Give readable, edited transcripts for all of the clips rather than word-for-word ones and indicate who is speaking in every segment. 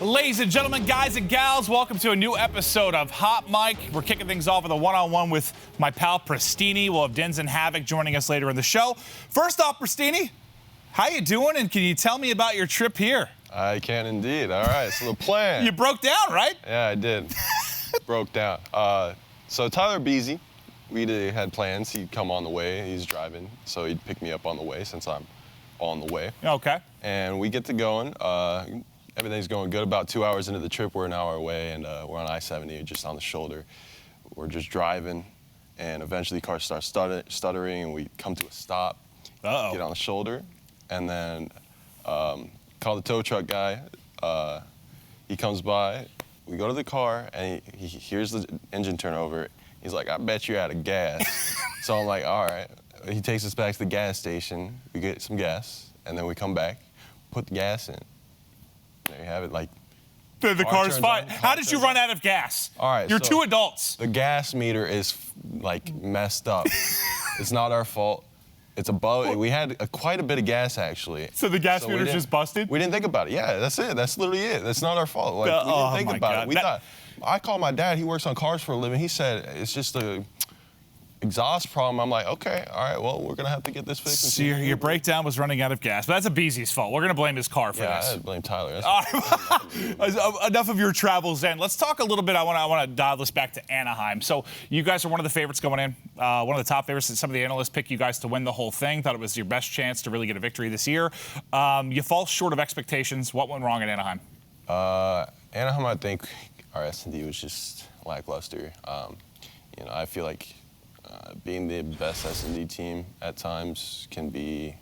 Speaker 1: Ladies and gentlemen, guys and gals, welcome to a new episode of Hot Mic. We're kicking things off with a one-on-one with my pal Pristini. We'll have Denz and Havok joining us later in the show. First off, Prestinni, how you doing? And can you tell me about your trip here?
Speaker 2: I can indeed. All right, so the plan.
Speaker 1: You broke down, right?
Speaker 2: Yeah, I did. Broke down. So Tyler Beasy, we had plans. He'd come on the way. He's driving, so he'd pick me up on the way since I'm on the way.
Speaker 1: Okay.
Speaker 2: And we get to going. Everything's going good. About 2 hours into the trip, we're an hour away, and we're on I-70, just on the shoulder. We're just driving, and eventually the car starts stuttering, and we come to a stop.
Speaker 1: Uh-oh.
Speaker 2: Get on the shoulder, and then call the tow truck guy. He comes by. We go to the car, and he hears the engine turn over. He's like, I bet you're out of gas. So I'm like, all right. He takes us back to the gas station. We get some gas, and then we come back, put the gas in. There you have it. Like
Speaker 1: The car's fine. How did you run out of gas?
Speaker 2: All right,
Speaker 1: You're
Speaker 2: so
Speaker 1: two adults.
Speaker 2: The gas meter is like messed up. It's not our fault. It's above. We had quite a bit of gas actually.
Speaker 1: So the gas meter's just busted?
Speaker 2: We didn't think about it. Yeah, that's it. That's literally it. That's not our fault. Like, we didn't think about it. We thought. I called my dad. He works on cars for a living. He said it's just a exhaust problem. I'm like, okay, all right, well, we're going to have to get this fixed.
Speaker 1: So your breakdown was running out of gas. But that's a Beasy's fault. We're going to blame his car for this.
Speaker 2: Yeah, I blame Tyler.
Speaker 1: Enough of your travels then. Let's talk a little bit. I want to dial this back to Anaheim. So you guys are one of the favorites going in, one of the top favorites. Some of the analysts picked you guys to win the whole thing. Thought it was your best chance to really get a victory this year. You fall short of expectations. What went wrong at Anaheim?
Speaker 2: Anaheim, I think our S&D was just lackluster. I feel like being the best S&D team at times can be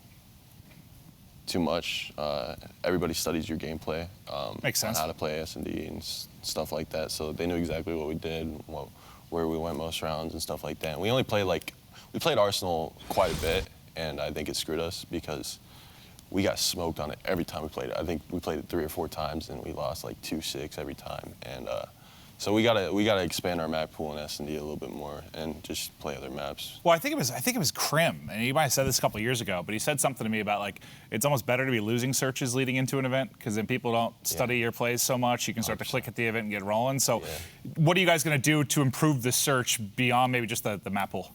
Speaker 2: too much. Everybody studies your gameplay.
Speaker 1: Makes sense.
Speaker 2: On how to play S&D and stuff like that. So they knew exactly what we did, where we went most rounds and stuff like that. And we only played we played Arsenal quite a bit, and I think it screwed us because we got smoked on it every time we played it. I think we played it 3 or 4 times, and we lost like 2-6 every time. And so we gotta expand our map pool in S&D a little bit more and just play other maps.
Speaker 1: Well, I think it was Krim, and he might have said this a couple of years ago, but he said something to me about like it's almost better to be losing searches leading into an event because then people don't study your plays so much. You can start 100%. To click at the event and get rolling. So, what are you guys going to do to improve the search beyond maybe just the map pool?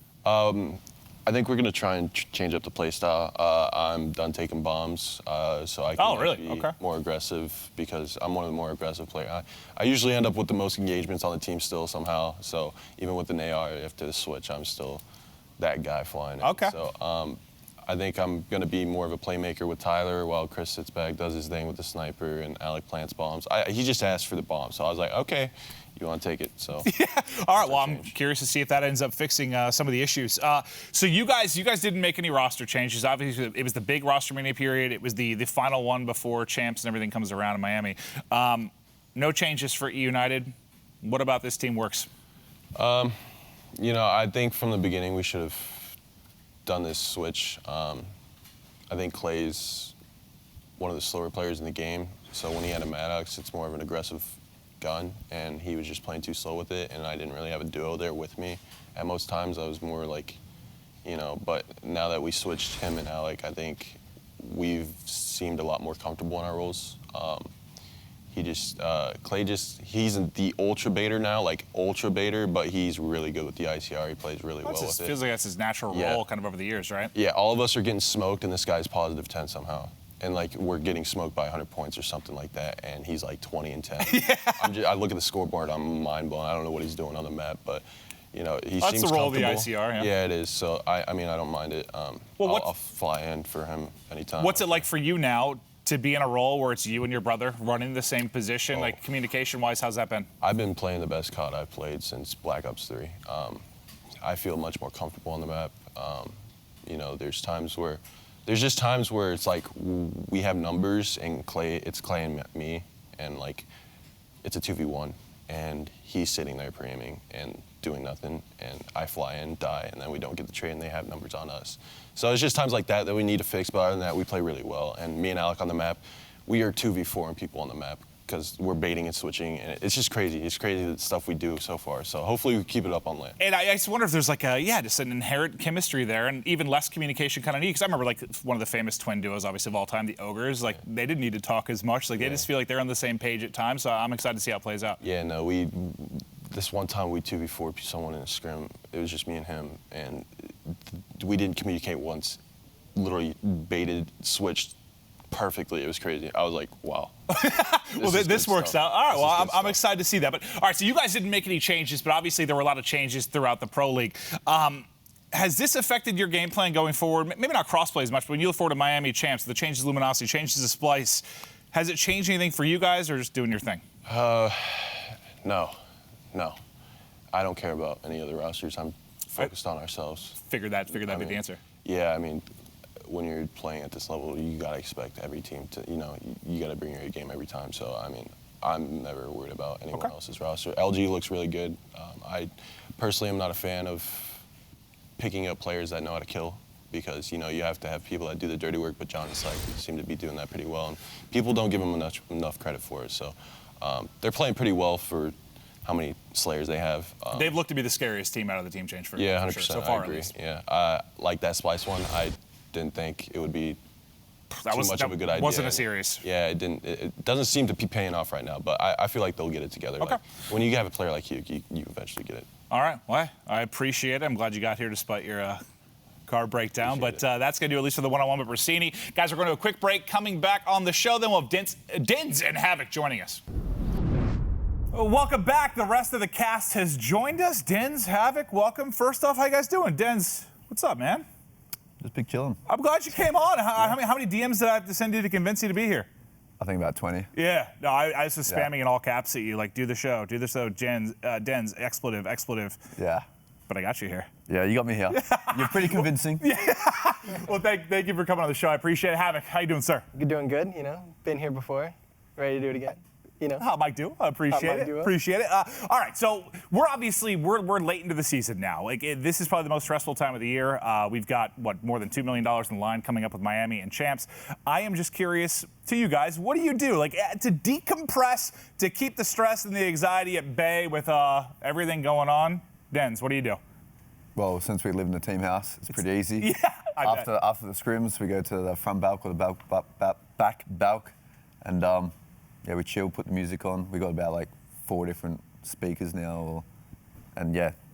Speaker 2: I think we're going to try and change up the play style. I'm done taking bombs, so I can be more aggressive because I'm one of the more aggressive players. I usually end up with the most engagements on the team still somehow. So even with an AR, after the switch, I'm still that guy flying.
Speaker 1: Okay.
Speaker 2: So I think I'm going to be more of a playmaker with Tyler while Chris sits back, does his thing with the sniper, and Alec plants bombs. He just asked for the bomb, so I was like, okay. You want to take it, so.
Speaker 1: Yeah. All right. Well, I'm curious to see if that ends up fixing some of the issues. So you guys didn't make any roster changes. Obviously, it was the big roster mini period. It was the final one before champs and everything comes around in Miami. No changes for E United. What about this team works?
Speaker 2: I think from the beginning we should have done this switch. I think Clay's one of the slower players in the game. So when he had a Maddox, it's more of an aggressive gun, and he was just playing too slow with it, and I didn't really have a duo there with me. At most times I was more like, but now that we switched him and Alec, I think we've seemed a lot more comfortable in our roles. Clay he's the ultra baiter now, like ultra baiter, but he's really good with the ICR. He plays really well with it.
Speaker 1: Feels like that's his natural role kind of over the years, right?
Speaker 2: Yeah, all of us are getting smoked, and this guy's positive 10 somehow. And we're getting smoked by 100 points or something like that, and he's like 20 and 10. Yeah. I look at the scoreboard, I'm mind blown. I don't know what he's doing on the map, but he seems comfortable.
Speaker 1: That's the role of the ICR, yeah.
Speaker 2: Yeah, it is. So I don't mind it. I'll fly in for him anytime.
Speaker 1: What's it like for you now to be in a role where it's you and your brother running the same position, like communication-wise? How's that been?
Speaker 2: I've been playing the best COD I've played since Black Ops 3. I feel much more comfortable on the map. There's just times where it's like we have numbers and it's Clay and me, and like it's a 2v1, and he's sitting there pre-aiming and doing nothing, and I fly in, die, and then we don't get the trade, and they have numbers on us. So it's just times like that we need to fix, but other than that, we play really well. And me and Alec on the map, we are 2v4 and people on the map because we're baiting and switching, and it's just crazy. It's crazy the stuff we do so far. So hopefully we keep it up on land.
Speaker 1: And I just wonder if there's like just an inherent chemistry there, and even less communication kind of neat. Because I remember like one of the famous twin duos, obviously of all time, the Ogres. Like they didn't need to talk as much. Like they just feel like they're on the same page at times. So I'm excited to see how it plays out.
Speaker 2: Yeah, no, this one time we 2v4 someone in a scrim. It was just me and him, and we didn't communicate once. Literally baited, switched perfectly. It was crazy. I was like, wow.
Speaker 1: Well, this works out. All right, well, I'm excited to see that. But all right, so you guys didn't make any changes, but obviously there were a lot of changes throughout the Pro League. Has this affected your game plan going forward? Maybe not crossplay as much, but when you look forward to Miami Champs, the changes to Luminosity, changes to Splice, has it changed anything for you guys, or just doing your thing?
Speaker 2: No. I don't care about any other rosters. I'm focused on ourselves.
Speaker 1: Figured that'd be the answer.
Speaker 2: Yeah, I mean, when you're playing at this level, you gotta expect every team to, you gotta bring your A game every time. So, I mean, I'm never worried about anyone else's roster. LG looks really good. I personally am not a fan of picking up players that know how to kill, because, you have to have people that do the dirty work, but John and Syke seem to be doing that pretty well, and people don't give them enough credit for it. So they're playing pretty well for how many Slayers they have.
Speaker 1: They've looked to be the scariest team out of the team change for
Speaker 2: 100%.
Speaker 1: sure, so far,
Speaker 2: I agree.
Speaker 1: at least.
Speaker 2: Yeah, like that Splice one, I didn't think it would be too much of a good idea.
Speaker 1: Wasn't a series.
Speaker 2: Yeah, it didn't. It doesn't seem to be paying off right now, but I feel like they'll get it together.
Speaker 1: Okay.
Speaker 2: Like, when you have a player like you eventually get it.
Speaker 1: All right. Well, I appreciate it. I'm glad you got here despite your car breakdown. But that's going to do at least for the one-on-one with Prestinni. Guys, we're going to a quick break. Coming back on the show, then we'll have Denz and Havok joining us. Welcome back. The rest of the cast has joined us. Denz, Havok, welcome. First off, how you guys doing? Denz, what's up, man?
Speaker 3: Just big chilling.
Speaker 1: I'm glad you came on. How many DMs did I have to send you to convince you to be here?
Speaker 3: I think about 20.
Speaker 1: Yeah. No, I was just spamming in all caps at you, like, do the show, Denz, expletive.
Speaker 3: Yeah.
Speaker 1: But I got you here.
Speaker 3: Yeah, you got me here. You're pretty convincing.
Speaker 1: Well, thank you for coming on the show. I appreciate it. Havok, how you doing, sir?
Speaker 4: You're doing good, Been here before. Ready to do it again.
Speaker 1: How Mike do? I appreciate it. Appreciate it. All right, so we're late into the season now. This is probably the most stressful time of the year. We've got more than $2 million in the line coming up with Miami and Champs. I am just curious to you guys, what do you do to decompress, to keep the stress and the anxiety at bay with everything going on? Denz, what do you do?
Speaker 3: Well, since we live in the team house, it's pretty easy.
Speaker 1: Yeah.
Speaker 3: After the scrims, we go to the front balk or the back balk, and we chill, put the music on. We got about 4 different speakers now,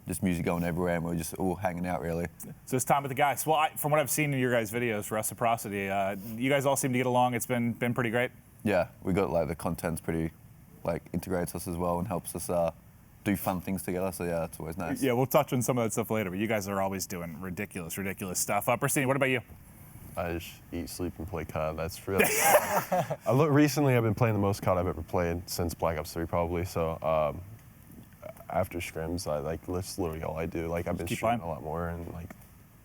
Speaker 3: just music going everywhere, and we're just all hanging out, really.
Speaker 1: So it's time with the guys. Well, from what I've seen in your guys' videos, Reciprocity, you guys all seem to get along. It's been pretty great.
Speaker 3: Yeah, we got the content's pretty integrates us as well and helps us do fun things together. So yeah, it's always nice.
Speaker 1: Yeah, we'll touch on some of that stuff later. But you guys are always doing ridiculous stuff. Prestinni, what about you?
Speaker 2: I just eat, sleep, and play COD. That's really. Recently, I've been playing the most COD I've ever played since Black Ops 3, probably. So after scrims, that's literally all I do. I've been streaming a lot more and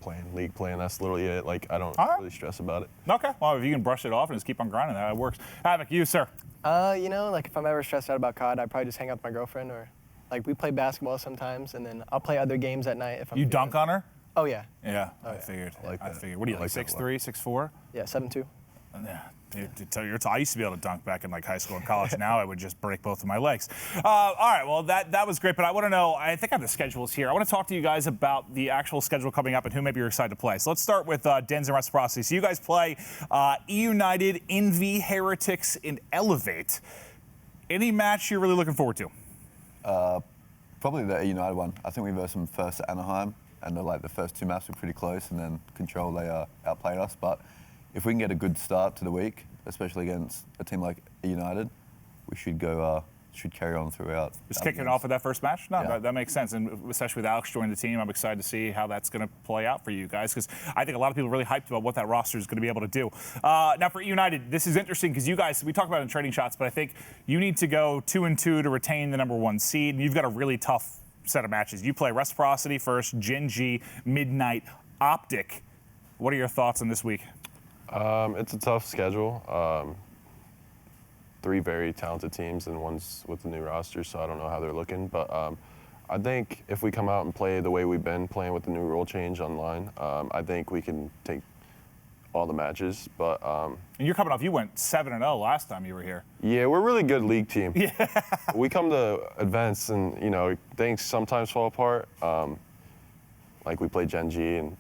Speaker 2: playing League, that's literally it. I don't really stress about it.
Speaker 1: Okay. Well, if you can brush it off and just keep on grinding, that works. Havok, you, sir.
Speaker 4: If I'm ever stressed out about COD, I'd probably just hang out with my girlfriend, or we play basketball sometimes, and then I'll play other games at night if I'm.
Speaker 1: You dunk on her?
Speaker 4: Oh yeah.
Speaker 1: Yeah, I figured. I figured. What are you, 6'3", 6'4"?
Speaker 4: Yeah, 7'2".
Speaker 1: Yeah. I used to be able to dunk back in high school and college. Now I would just break both of my legs. All right, well, that was great, but I want to know, I think I have the schedules here. I want to talk to you guys about the actual schedule coming up and who maybe you're excited to play. So let's start with Denz and Reciprocity. So you guys play E United, Envy, Heretics, and Elevate. Any match you're really looking forward to?
Speaker 3: Probably the E United one. I think we versed them first at Anaheim, and the first 2 maps were pretty close, and then Control, they outplayed us. But if we can get a good start to the week, especially against a team like United, we should carry on throughout.
Speaker 1: Just kicking it off with that first match? No,
Speaker 3: yeah.
Speaker 1: that makes sense. And especially with Alex joining the team, I'm excited to see how that's going to play out for you guys, because I think a lot of people are really hyped about what that roster is going to be able to do. Now for United, this is interesting because you guys, we talk about it in trading shots, but I think you need to go 2-2 to retain the #1 seed. And you've got a really tough set of matches. You play Reciprocity first, Gen G, Midnight, Optic. What are your thoughts on this week?
Speaker 2: It's a tough schedule. 3 very talented teams, and one's with the new roster, so I don't know how they're looking. But I think if we come out and play the way we've been playing with the new rule change online, I think we can take all the matches. But
Speaker 1: And you're coming off, you went 7-0 last time you were here.
Speaker 2: yeah, we're a really good league team. Yeah. We come to events and, you know, things sometimes fall apart. Like we played Gen G and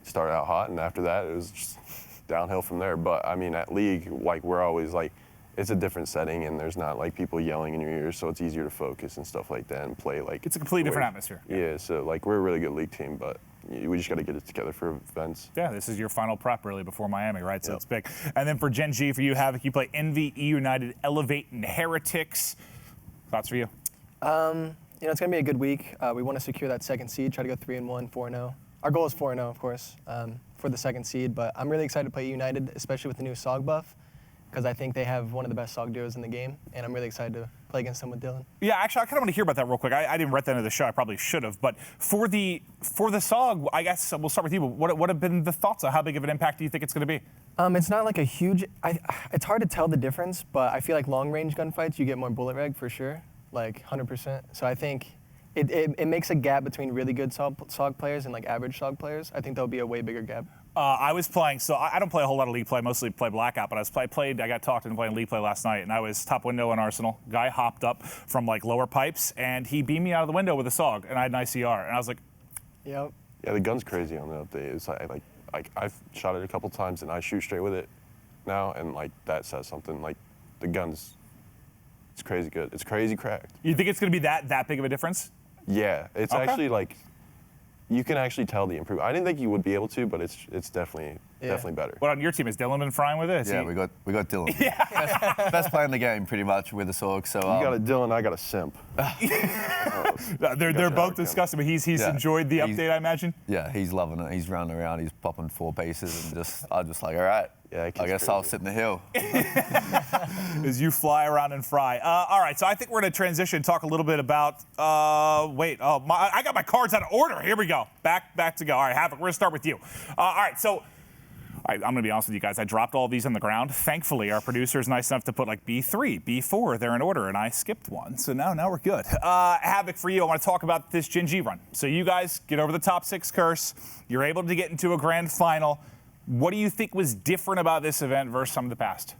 Speaker 2: started out hot, and after that it was just downhill from there. But I mean, at league, like we're always like, it's a different setting and there's not like people yelling in your ears, so it's easier to focus and stuff like that and play like.
Speaker 1: It's a completely different atmosphere.
Speaker 2: Yeah, so like we're a really good league team, but we just got to get it together for events.
Speaker 1: Yeah, this is your final prep really before Miami, right? So
Speaker 2: Yep.
Speaker 1: it's big. And then for Gen G, for you, Havok, you play Envy, E United, Elevate, and Heretics. Thoughts for you?
Speaker 4: You know, it's going to be a good week. We want to secure that second seed, try to go 3-1, 4-0. Our goal is 4-0, of course, for the second seed. But I'm really excited to play United, especially with the new SOG buff, because I think they have one of the best SOG duos in the game, and I'm really excited to play against them with Dylan.
Speaker 1: Yeah, actually, I kind of want to hear about that real quick. I didn't read the end of the show. I probably should have. But for the SOG, I guess we'll start with you. What have been the thoughts on how big of an impact do you think it's going to be?
Speaker 4: It's not like a huge. It's hard to tell the difference, but I feel like long range gunfights, you get more bullet reg for sure, like 100%. So I think it makes a gap between really good SOG players and like average SOG players. I think there'll be a way bigger gap.
Speaker 1: I was playing, so I don't play a whole lot of league play, mostly play Blackout, but I got talked into playing league play last night, and I was top window in Arsenal. Guy hopped up from like lower pipes, and he beamed me out of the window with a SOG, and I had an ICR, and I was like,
Speaker 4: Yep.
Speaker 2: Yeah, the gun's crazy on the update. It's like I've shot it a couple times and I shoot straight with it now, and like that says something. Like the gun's, it's crazy good. It's crazy cracked.
Speaker 1: you think it's going to be that big of a difference?
Speaker 2: Yeah, it's
Speaker 1: Okay.
Speaker 2: actually like, you can actually tell the improvement. I didn't think you would be able to, but it's definitely better.
Speaker 1: What on your team? Has Dylan been frying with it? Is
Speaker 3: Yeah,
Speaker 1: he-
Speaker 3: we got Dylan. Yeah. Best player in the game, pretty much, with the SOG. So
Speaker 2: You got a Dylan, I got a simp.
Speaker 1: They're
Speaker 2: Gotcha,
Speaker 1: both
Speaker 2: okay.
Speaker 1: disgusting, but he's
Speaker 3: Yeah.
Speaker 1: enjoyed the
Speaker 3: He's-
Speaker 1: update, I imagine.
Speaker 3: yeah, he's loving it. He's running around. He's popping 4 paces, and I'm just like, all right.
Speaker 2: Yeah, that
Speaker 3: I
Speaker 2: kid's
Speaker 3: guess I'll
Speaker 2: crazy.
Speaker 3: sit in the hill.
Speaker 1: As you fly around and fry. All right, so I think we're going to transition, talk a little bit about. I got my cards out of order. Here we go. Back to go. All right, Havok, we're going to start with you. All right, so. I'm going to be honest with you guys. I dropped all these on the ground. Thankfully, our producer is nice enough to put like B3, B4. They're in order, and I skipped one. So now we're good. Havok, for you, I want to talk about this Gen G run. So you guys get over the top 6 curse. You're able to get into a grand final. What do you think was different about this event versus some of the past?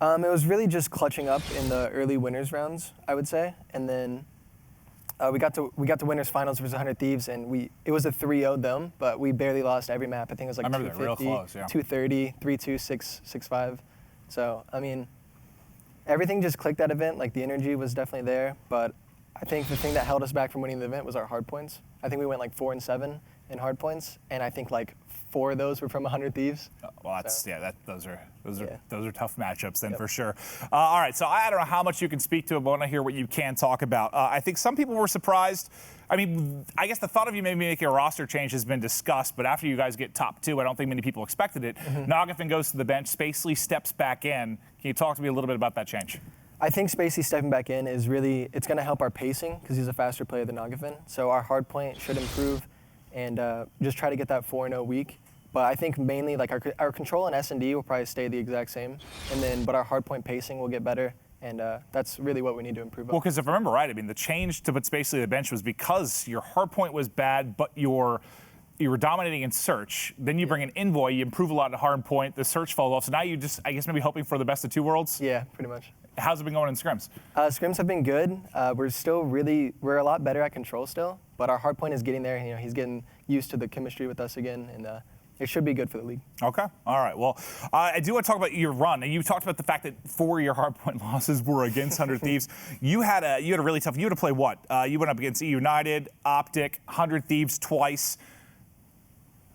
Speaker 4: It was really just clutching up in the early winners rounds, I would say, and then we got to winners finals versus 100 Thieves, and it was a 3-0 them, but we barely lost every map. I think it was like
Speaker 1: I remember that,
Speaker 4: 250,
Speaker 1: real close, yeah.
Speaker 4: 230, 3-2, 6-5. So I mean, everything just clicked that event. Like the energy was definitely there, but I think the thing that held us back from winning the event was our hard points. I think we went like 4-7 in hard points, and I think like 4 of those were from 100 Thieves.
Speaker 1: Well, that's
Speaker 4: So-
Speaker 1: those are
Speaker 4: Yeah.
Speaker 1: tough matchups then
Speaker 4: Yep.
Speaker 1: for sure. All right, so I don't know how much you can speak to it, but I want to hear what you can talk about. I think some people were surprised. I mean, I guess the thought of you maybe making a roster change has been discussed, but after you guys get top 2, I don't think many people expected it. Nagafin goes to the bench, Spacely steps back in. Can you talk to me a little bit about that change?
Speaker 4: I think Spacey stepping back in is really, it's going to help our pacing because he's a faster player than Nagafin. So our hard point should improve and just try to get that 4-0 week. But I think mainly like our control and S&D will probably stay the exact same. But our hard point pacing will get better. And that's really what we need to improve on.
Speaker 1: Well, because if I remember right, I mean, the change to put Spacely on the bench was because your hard point was bad, but you were dominating in search. Then you bring an Envoy, you improve a lot in hard point, the search falls off. So now you just, I guess, maybe hoping for the best of 2 worlds?
Speaker 4: Yeah, pretty much.
Speaker 1: How's it been going in scrims?
Speaker 4: Scrims have been good. We're a lot better at control still, but our hard point is getting there. You know, he's getting used to the chemistry with us again, and it should be good for the league.
Speaker 1: Okay. All right. Well, I do want to talk about your run. And you talked about the fact that 4 of your hardpoint losses were against 100 Thieves. You had a really tough. You had to play what? You went up against E United, Optic, 100 Thieves twice.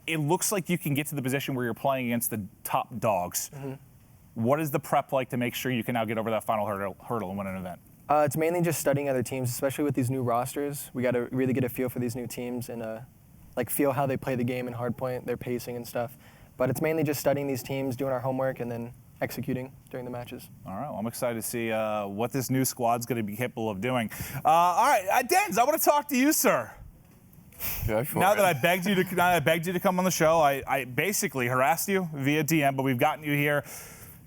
Speaker 1: It looks like you can get to the position where you're playing against the top dogs. What is the prep like to make sure you can now get over that final hurdle and win an event?
Speaker 4: It's mainly just studying other teams, especially with these new rosters. We got to really get a feel for these new teams and feel how they play the game in hardpoint, their pacing and stuff. But it's mainly just studying these teams, doing our homework, and then executing during the matches.
Speaker 1: All right, well, I'm excited to see what this new squad's going to be capable of doing. All right, Denz, I want to talk to you, sir.
Speaker 3: Go for
Speaker 1: Now
Speaker 3: it.
Speaker 1: that I begged you to come on the show, I basically harassed you via DM, but we've gotten you here.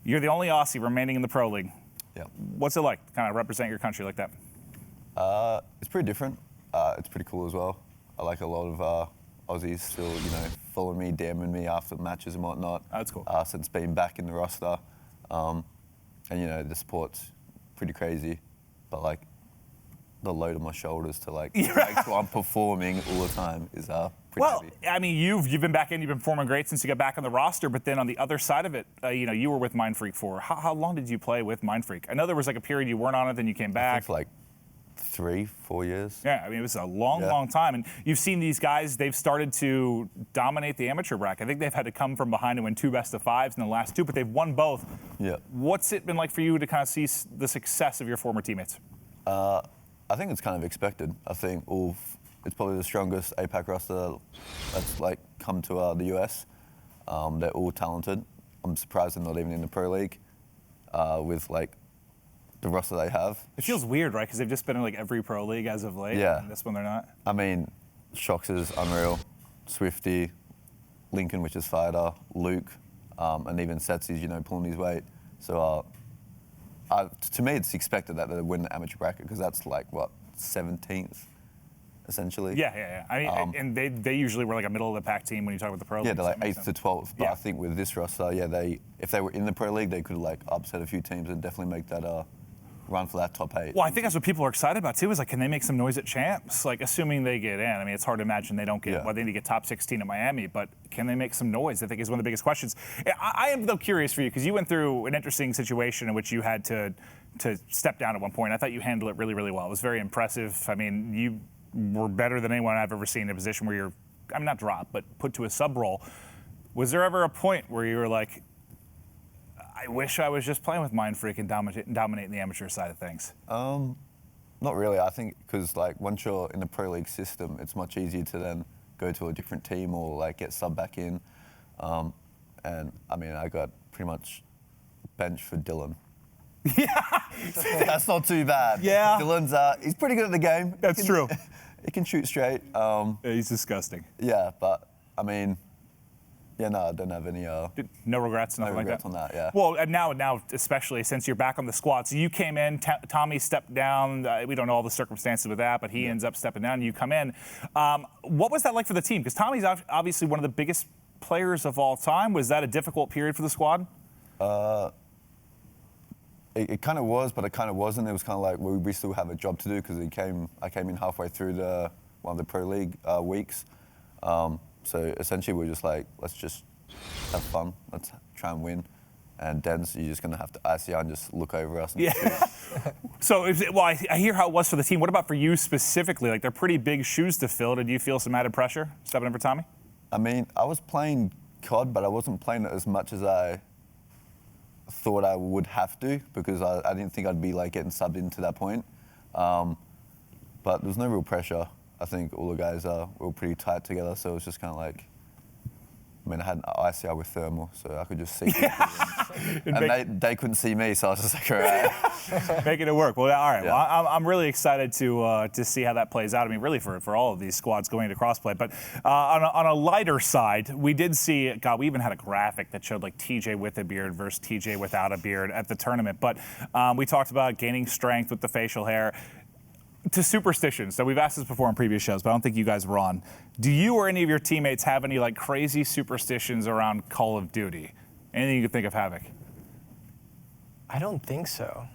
Speaker 1: You're the only Aussie remaining in the Pro League.
Speaker 3: Yeah.
Speaker 1: What's it like to kind of represent your country like that?
Speaker 3: It's pretty different. It's pretty cool as well. I like a lot of Aussies still, following me, DMing me after matches and whatnot.
Speaker 1: Oh, that's cool.
Speaker 3: Since being back in the roster. And, you know, the support's pretty crazy. But, like, the load on my shoulders to, like, make sure I'm performing all the time is pretty heavy.
Speaker 1: I mean, you've been back in, you've been performing great since you got back on the roster, but then on the other side of it, you know, you were with Mind Freak for, how long did you play with Mind Freak? I know there was like a period you weren't on it, then you came
Speaker 3: I
Speaker 1: back.
Speaker 3: think for, like, 3-4 years.
Speaker 1: Yeah, I mean, it was a long time. And you've seen these guys, they've started to dominate the amateur bracket. I think they've had to come from behind and win 2 best-of-5s in the last 2, but they've won both.
Speaker 3: Yeah.
Speaker 1: What's it been like for you to kind of see the success of your former teammates?
Speaker 3: I think it's kind of expected. I think it's probably the strongest APAC roster that's like come to the US. They're all talented. I'm surprised they're not even in the Pro League with like the roster they have.
Speaker 1: It feels weird, right? Because they've just been in like every Pro League as of late.
Speaker 3: Yeah.
Speaker 1: And this one they're not.
Speaker 3: I mean, Shox is unreal. Swifty, Lincoln, which is fighter, Luke, and even Setsy's, you know, pulling his weight. So to me, it's expected that they win the amateur bracket because that's like, what, 17th, essentially?
Speaker 1: Yeah. I mean, and they usually were like a middle-of-the-pack team when you talk about the Pro League.
Speaker 3: Yeah, they're like 8th to 12th. But
Speaker 1: Yeah.
Speaker 3: I think with this roster, if they were in the Pro League, they could like upset a few teams and definitely make that run for that top 8.
Speaker 1: Well, I think that's what people are excited about too. Is like, can they make some noise at champs? Like, assuming they get in. I mean, it's hard to imagine they don't get.
Speaker 3: Yeah.
Speaker 1: Well, they need to get top 16 at Miami, but can they make some noise? I think is one of the biggest questions. I am though curious for you because you went through an interesting situation in which you had to step down at one point. I thought you handled it really, really well. It was very impressive. I mean, you were better than anyone I've ever seen in a position where you're, I mean, not dropped, but put to a sub role. Was there ever a point where you were like, I wish I was just playing with Mind Freak and dominating the amateur side of things?
Speaker 3: Not really. I think because like once you're in the Pro League system, it's much easier to then go to a different team or like get sub back in. And I mean, I got pretty much benched for Dylan.
Speaker 1: Yeah.
Speaker 3: That's not too bad.
Speaker 1: Yeah.
Speaker 3: Dylan's he's pretty good at the game.
Speaker 1: That's true.
Speaker 3: He can shoot straight.
Speaker 1: Yeah, he's disgusting.
Speaker 3: Yeah, but I mean, yeah, no, I don't have any.
Speaker 1: No regrets, nothing like
Speaker 3: regrets
Speaker 1: that?
Speaker 3: on that, yeah.
Speaker 1: Well, and now, especially since you're back on the squad. So you came in, Tommy stepped down. We don't know all the circumstances with that, but he ends up stepping down. You come in. What was that like for the team? Because Tommy's obviously one of the biggest players of all time. Was that a difficult period for the squad?
Speaker 3: It kind of was, but it kind of wasn't. It was kind of like we still have a job to do because I came in halfway through one of the Pro League weeks. So essentially, we're just like, let's just have fun. Let's try and win. And Denz, you're just going to have to ICR and just look over us. And
Speaker 1: Yeah. So, I hear how it was for the team. What about for you specifically? Like, they're pretty big shoes to fill. Did you feel some added pressure stepping in for Tommy?
Speaker 3: I mean, I was playing COD, but I wasn't playing it as much as I thought I would have to because I didn't think I'd be like getting subbed in to that point. But there was no real pressure. I think all the guys were all pretty tight together, so it was just kind of like, I mean, I had an ICR with thermal, so I could just see people. And they couldn't see me, so I was just like, all right.
Speaker 1: Making it work. Well, all right.
Speaker 3: Yeah.
Speaker 1: Well, I'm really excited to see how that plays out. I mean, really for all of these squads going into crossplay. But on a lighter side, we did see, God, we even had a graphic that showed like TJ with a beard versus TJ without a beard at the tournament. But we talked about gaining strength with the facial hair. To superstitions, so we've asked this before on previous shows, but I don't think you guys were on. Do you or any of your teammates have any like crazy superstitions around Call of Duty? Anything you can think of, Havok?
Speaker 4: I don't think so.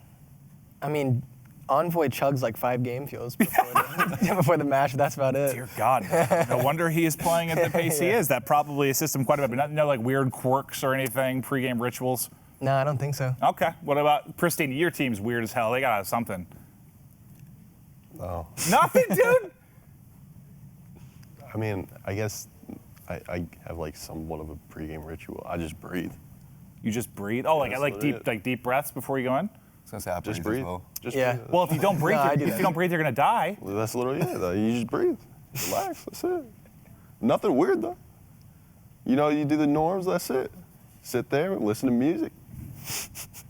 Speaker 4: I mean, Envoy chugs like 5 game fuels before the match, but that's about it.
Speaker 1: Dear God, no wonder he is playing at the pace he is. That probably assists him quite a bit, but no like weird quirks or anything, pregame rituals?
Speaker 4: No, I don't think so.
Speaker 1: Okay, what about Pristine? Your team's weird as hell. They gotta have something.
Speaker 2: Oh.
Speaker 1: Nothing, dude?
Speaker 2: I mean, I guess I have like somewhat of a pregame ritual. I just breathe.
Speaker 1: You just breathe? Oh,
Speaker 2: That's
Speaker 1: like deep breaths before you go in?
Speaker 3: I was going to say, I
Speaker 2: Just
Speaker 3: breathe
Speaker 2: breathe.
Speaker 3: as well.
Speaker 2: Just
Speaker 4: Yeah.
Speaker 2: breathe.
Speaker 1: Well, if you don't breathe,
Speaker 4: No, I do
Speaker 1: if
Speaker 4: that.
Speaker 1: you don't breathe, you're gonna die.
Speaker 2: Well, that's literally it, though. You just breathe. Relax. That's it. Nothing weird, though. You know, you do the norms, that's it. Sit there, listen to music.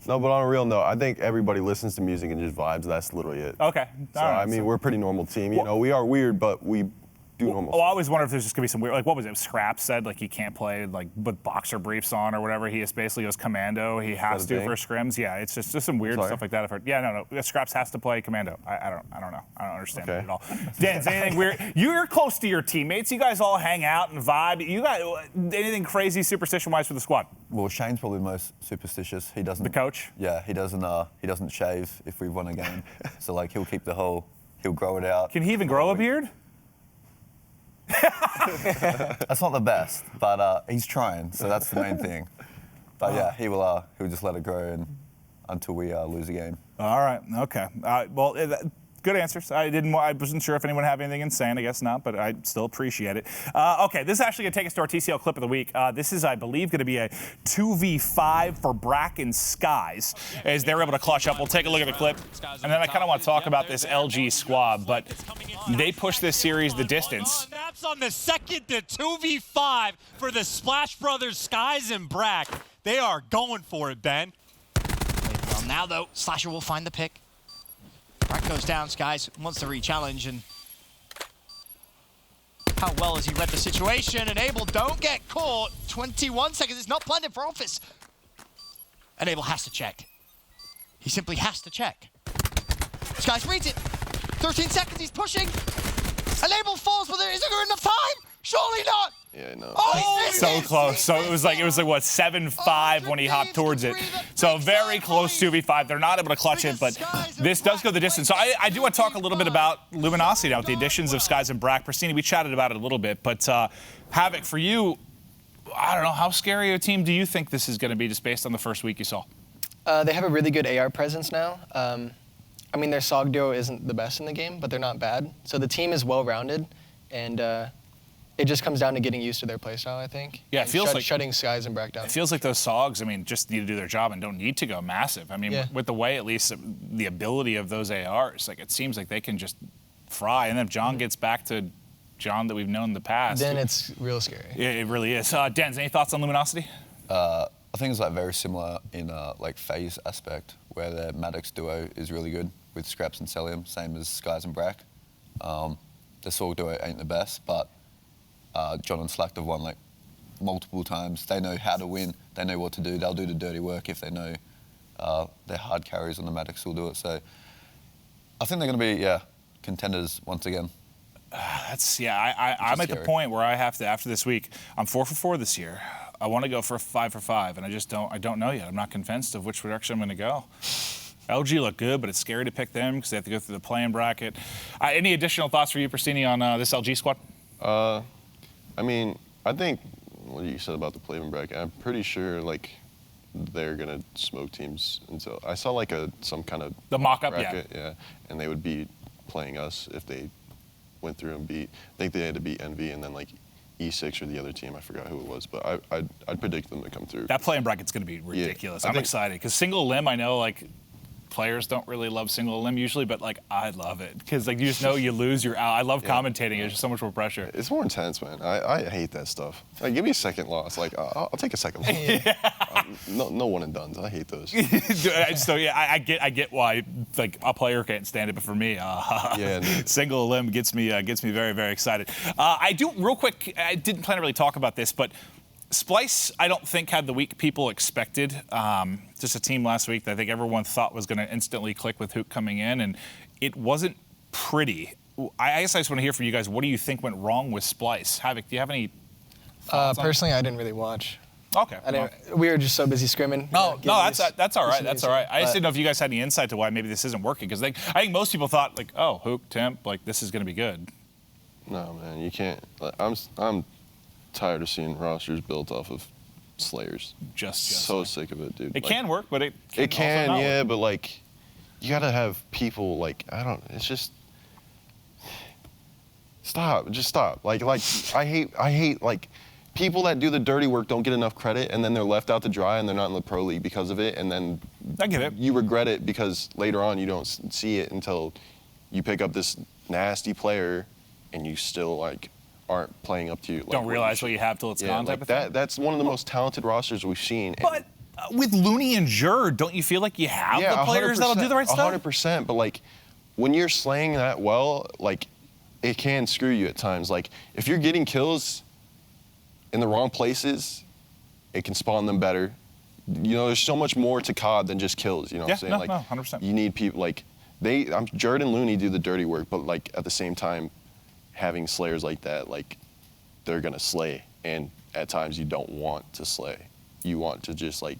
Speaker 2: No, but on a real note, I think everybody listens to music and just vibes. That's literally it.
Speaker 1: Okay.
Speaker 2: So,
Speaker 1: all right.
Speaker 2: I mean, we're a pretty normal team. You know, we are weird, but we do normal.
Speaker 1: Oh, I always wonder if there's just gonna be some weird, like what was it? Scrap said like he can't play like with boxer briefs on or whatever. He is basically goes commando. He has to for scrims. Yeah, it's just some weird stuff like that. I've heard. Yeah, no. Scraps has to play commando. I don't know. I don't understand it at all. Denz, anything weird? You're close to your teammates. You guys all hang out and vibe. You got anything crazy superstition-wise for the squad?
Speaker 3: Well, Shane's probably the most superstitious. He doesn't.
Speaker 1: The coach?
Speaker 3: Yeah, he doesn't shave if we've won a game. So like he'll keep he'll grow it out.
Speaker 1: Can he even grow a beard?
Speaker 3: That's not the best, but he's trying, so that's the main thing. But yeah, he'll just let it grow until we lose a game.
Speaker 1: All right. Okay. Well, good answers. I wasn't sure if anyone had anything insane. I guess not, but I still appreciate it. Okay, this is actually going to take us to our TCL clip of the week. This is, I believe, going to be a 2v5 for Brack and Skies as they're able to clutch up. We'll take a look at the clip, and then I kind of want to talk about this LG squad, but they pushed this series the distance.
Speaker 5: That's on the second to 2v5 for the Splash Brothers, Skies and Brack. They are going for it, Ben.
Speaker 6: Well, now, though, Slasher will find the pick. Brack goes down, Skies wants to re-challenge, and how well has he read the situation? And Abel don't get caught. 21 seconds, it's not blended for Office. And Abel has to check. He simply has to check. Skies reads it. 13 seconds, he's pushing. And Abel falls, but is there enough time? Surely not.
Speaker 2: Yeah, no.
Speaker 6: Oh,
Speaker 1: So close. So it was like what 7-5 when he hopped towards it. So very close 2v5. They're not able to clutch it, but this does go the distance. So I do want to talk a little bit about Luminosity now with the additions of Skies and Brack. Prestinni, we chatted about it a little bit, but Havok, for you, I don't know, how scary a team do you think this is going to be just based on the first week you saw?
Speaker 4: They have a really good AR presence now. I mean, their SOG duo isn't the best in the game, but they're not bad. So the team is well-rounded, and it just comes down to getting used to their playstyle, I think.
Speaker 1: Yeah, it feels like
Speaker 4: shutting Skies and Brack down.
Speaker 1: It feels like those SOGs, I mean, just need to do their job and don't need to go massive. I mean, with the way, at least, the ability of those ARs, like it seems like they can just fry. And then if John gets back to John that we've known in the past,
Speaker 4: then it's real scary.
Speaker 1: It really is. Denz, any thoughts on Luminosity?
Speaker 3: I think it's like very similar in like phase aspect, where the Maddox duo is really good with Scraps and Celium, same as Skies and Brack. The SOG duo ain't the best, but John and Slack have won like multiple times. They know how to win. They know what to do. They'll do the dirty work if they know their hard carries on the Maddox will do it. So I think they're going to be contenders once again.
Speaker 1: I'm at the point where I have to, after this week, I'm 4 for 4 this year. I want to go for 5 for 5, and I don't know yet. I'm not convinced of which direction I'm going to go. LG look good, but it's scary to pick them because they have to go through the play-in bracket. Any additional thoughts for you, Prestinni, on this LG squad?
Speaker 2: I mean, I think what you said about the play-in bracket, I'm pretty sure like they're gonna smoke teams until I saw like some kind of
Speaker 1: the mock-up,
Speaker 2: bracket, and they would be playing us if they went through and beat. I think they had to beat Envy and then like E6 or the other team. I forgot who it was, but I'd predict them to come through.
Speaker 1: That play-in bracket's gonna be ridiculous. I'm excited because single limb, I know like players don't really love single limb usually, but like I love it because like you just know you lose, you're out. I love commentating. It's just so much more pressure.
Speaker 2: It's more intense, man. I hate that stuff. Like give me a second loss. Like I'll take a second loss. No one and dones. I hate those.
Speaker 1: I get why like a player can't stand it, but for me, single limb gets me very, very excited. I do real quick. I didn't plan to really talk about this, but Splice, I don't think had the week people expected. Just a team last week that I think everyone thought was going to instantly click with Hook coming in, and it wasn't pretty. I guess I just want to hear from you guys. What do you think went wrong with Splice? Havok, do you have any thoughts
Speaker 4: personally, I didn't really watch.
Speaker 1: Okay.
Speaker 4: We were just so busy scrimming.
Speaker 1: No, that's all right. That's all right. I just didn't know if you guys had any insight to why maybe this isn't working, because I think most people thought like, oh, Hook, Temp, like this is going to be good.
Speaker 2: No, man, you can't. I'm tired of seeing rosters built off of Slayers. Just so sick of it, dude.
Speaker 1: It can work, but it
Speaker 2: can,
Speaker 1: also not work.
Speaker 2: but like, you gotta have people like it's just stop. Just stop. Like I hate like people that do the dirty work don't get enough credit, and then they're left out to dry, and they're not in the pro league because of it, and then
Speaker 1: I get it.
Speaker 2: You regret it because later on you don't see it until you pick up this nasty player, and you still like aren't playing up to you. Like,
Speaker 1: don't realize what you have till it's gone type of thing.
Speaker 2: That's one of the most talented rosters we've seen.
Speaker 1: But with Looney and Jur, don't you feel like you have the players that'll do the right stuff?
Speaker 2: 100%, but like when you're slaying that well, like it can screw you at times. Like, if you're getting kills in the wrong places, it can spawn them better. You know, there's so much more to COD than just kills, you know what I'm saying?
Speaker 1: No,
Speaker 2: like,
Speaker 1: no, 100%.
Speaker 2: You need people, like, Jared and Looney do the dirty work, but, like, at the same time, having slayers like that, like, they're going to slay. And at times, you don't want to slay. You want to just, like,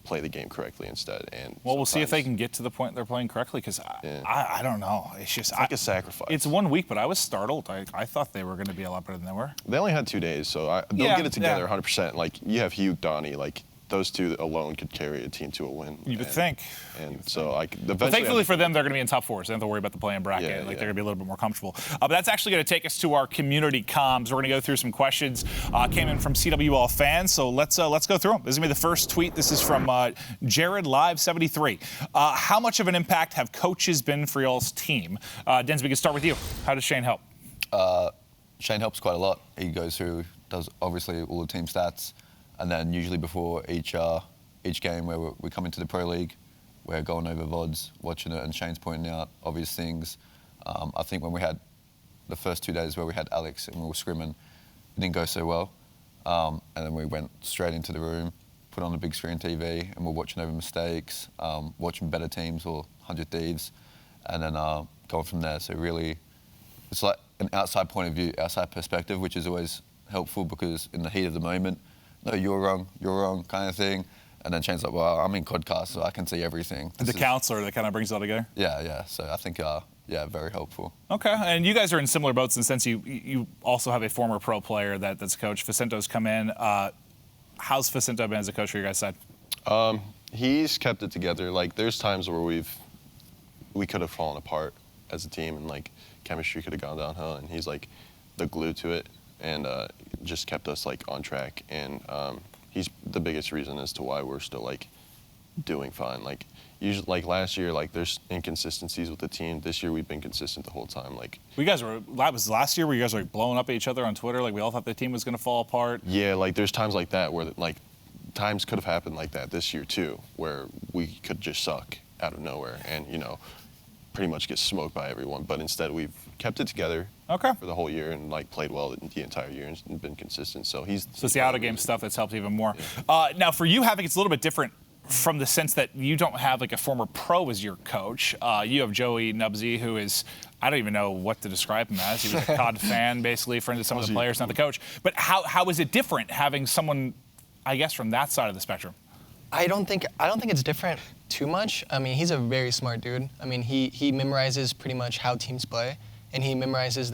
Speaker 2: play the game correctly instead. And
Speaker 1: well, we'll see if they can get to the point they're playing correctly, because I don't know. It's just
Speaker 2: like a sacrifice.
Speaker 1: It's 1 week, but I was startled. I thought they were going to be a lot better than they were.
Speaker 2: They only had 2 days, so they'll get it together 100%. Like, you have Hugh, Donnie, like, those two alone could carry a team to a win.
Speaker 1: You would think.
Speaker 2: And so, like, eventually...
Speaker 1: But thankfully for them, they're going to be in top 4, so they don't have to worry about the play-in bracket. They're going to be a little bit more comfortable. But that's actually going to take us to our community comms. We're going to go through some questions. Came in from CWL fans, so let's go through them. This is going to be the first tweet. This is from Jared Live 73. How much of an impact have coaches been for y'all's team? Denz, we can start with you. How does Shane help?
Speaker 3: Shane helps quite a lot. He goes through, does obviously all the team stats, and then usually before each game where we come into the Pro League, we're going over VODs, watching it, and Shane's pointing out obvious things. I think when we had the first 2 days where we had Alex and we were scrimming, it didn't go so well. And then we went straight into the room, put on the big screen TV, and we're watching over mistakes, watching better teams or 100 Thieves, and then going from there. So really, it's like an outside point of view, outside perspective, which is always helpful, because in the heat of the moment, no, you're wrong kind of thing. And then Shane's like, well, I'm in Codcast, so I can see everything.
Speaker 1: The counselor that kind of brings it all together?
Speaker 3: Yeah. So I think, very helpful.
Speaker 1: Okay, and you guys are in similar boats in the sense you also have a former pro player that's coach. Vicento's come in. How's Vicento been as a coach for your guys' side?
Speaker 2: He's kept it together. Like, there's times where we could have fallen apart as a team, and, like, chemistry could have gone downhill, and he's, like, the glue to it, and just kept us, like, on track. And he's the biggest reason as to why we're still, like, doing fine. Like, usually, like, last year, like, there's inconsistencies with the team. This year, we've been consistent the whole time. Like,
Speaker 1: that was last year where you guys were like, blowing up at each other on Twitter. Like, we all thought the team was going to fall apart.
Speaker 2: Yeah, like, there's times like that where, like, times could have happened like that this year, too, where we could just suck out of nowhere and, you know, pretty much get smoked by everyone. But instead, we've kept it together for the whole year and, like, played well the entire year and been consistent. So it's
Speaker 1: the out-of-game stuff that's helped even more. Yeah. Now, for you, Havok, it's a little bit different from the sense that you don't have, like, a former pro as your coach. You have Joey Nubsy, who is, I don't even know what to describe him as. He was a COD fan, basically, friend of some of the players, not the coach. But how is it different having someone, I guess, from that side of the spectrum?
Speaker 4: I don't think it's different too much. I mean, he's a very smart dude. I mean, he memorizes pretty much how teams play, and he memorizes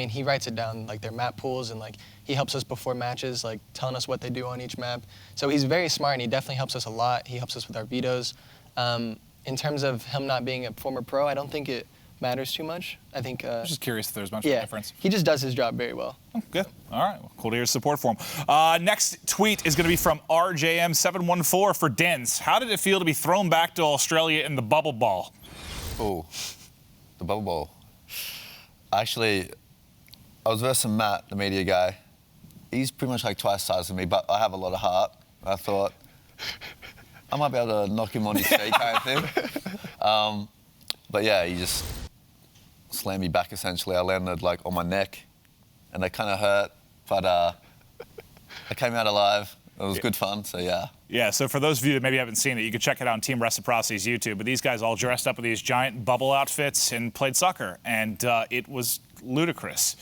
Speaker 4: he writes it down, like, their map pools, and, like, he helps us before matches, like, telling us what they do on each map. So he's very smart, and he definitely helps us a lot. He helps us with our vetoes. In terms of him not being a former pro, I don't think it matters too much. I think...
Speaker 1: I'm just curious if there's much of a difference.
Speaker 4: He just does his job very well.
Speaker 1: Oh, good. All right. Well, cool to hear support for him. Next tweet is going to be from RJM714 for Denz. How did it feel to be thrown back to Australia in the bubble ball?
Speaker 3: Oh, the bubble ball. Actually, I was versus Matt, the media guy. He's pretty much like twice the size of me, but I have a lot of heart. I thought I might be able to knock him on his feet kind of thing. But yeah, he just slammed me back essentially. I landed like on my neck, and that kind of hurt, but I came out alive. It was good fun, so yeah.
Speaker 1: Yeah, so for those of you that maybe haven't seen it, you can check it out on Team Reciprocity's YouTube. But these guys all dressed up with these giant bubble outfits and played soccer, and it was ludicrous.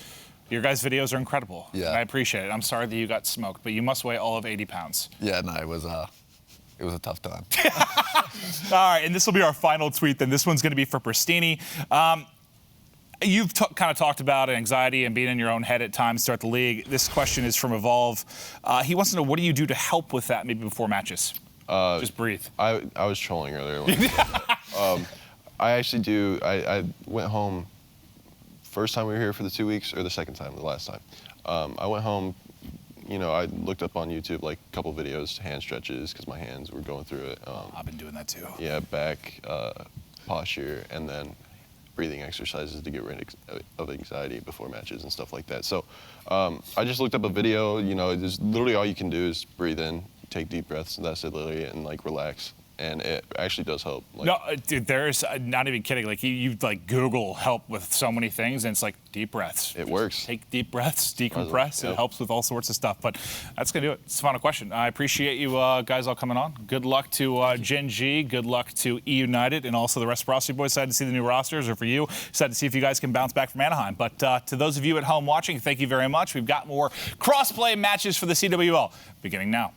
Speaker 1: Your guys' videos are incredible.
Speaker 3: Yeah.
Speaker 1: And I appreciate it. I'm sorry that you got smoked, but you must weigh all of 80 pounds.
Speaker 3: Yeah, no, it was a tough time.
Speaker 1: All right, and this will be our final tweet, then. This one's going to be for Prestinni. You've kind of talked about anxiety and being in your own head at times throughout the league. This question is from Evolve. He wants to know, what do you do to help with that maybe before matches? Just breathe.
Speaker 2: I was trolling earlier. I actually do. I went home first time we were here for the 2 weeks, or the second time, the last time. I went home, you know, I looked up on YouTube like a couple videos, hand stretches, because my hands were going through it.
Speaker 1: I've been doing that too.
Speaker 2: Yeah, back, posture, and then breathing exercises to get rid of anxiety before matches and stuff like that. So I just looked up a video. You know, literally all you can do is breathe in, take deep breaths, and that's it literally, and like relax. and it actually does help. Like,
Speaker 1: No, dude, there's not even kidding. Like you like Google help with so many things, and it's like deep breaths.
Speaker 2: it works.
Speaker 1: Take deep breaths, decompress.
Speaker 2: Yep.
Speaker 1: It helps with all sorts of stuff. But that's going to do it. It's a final question. I appreciate you guys all coming on. Good luck to Gen G. Good luck to E United and also the Reciprocity boys. Excited to see the new rosters, or for you, excited to see if you guys can bounce back from Anaheim. But to those of you at home watching, thank you very much. We've got more cross-play matches for the CWL beginning now.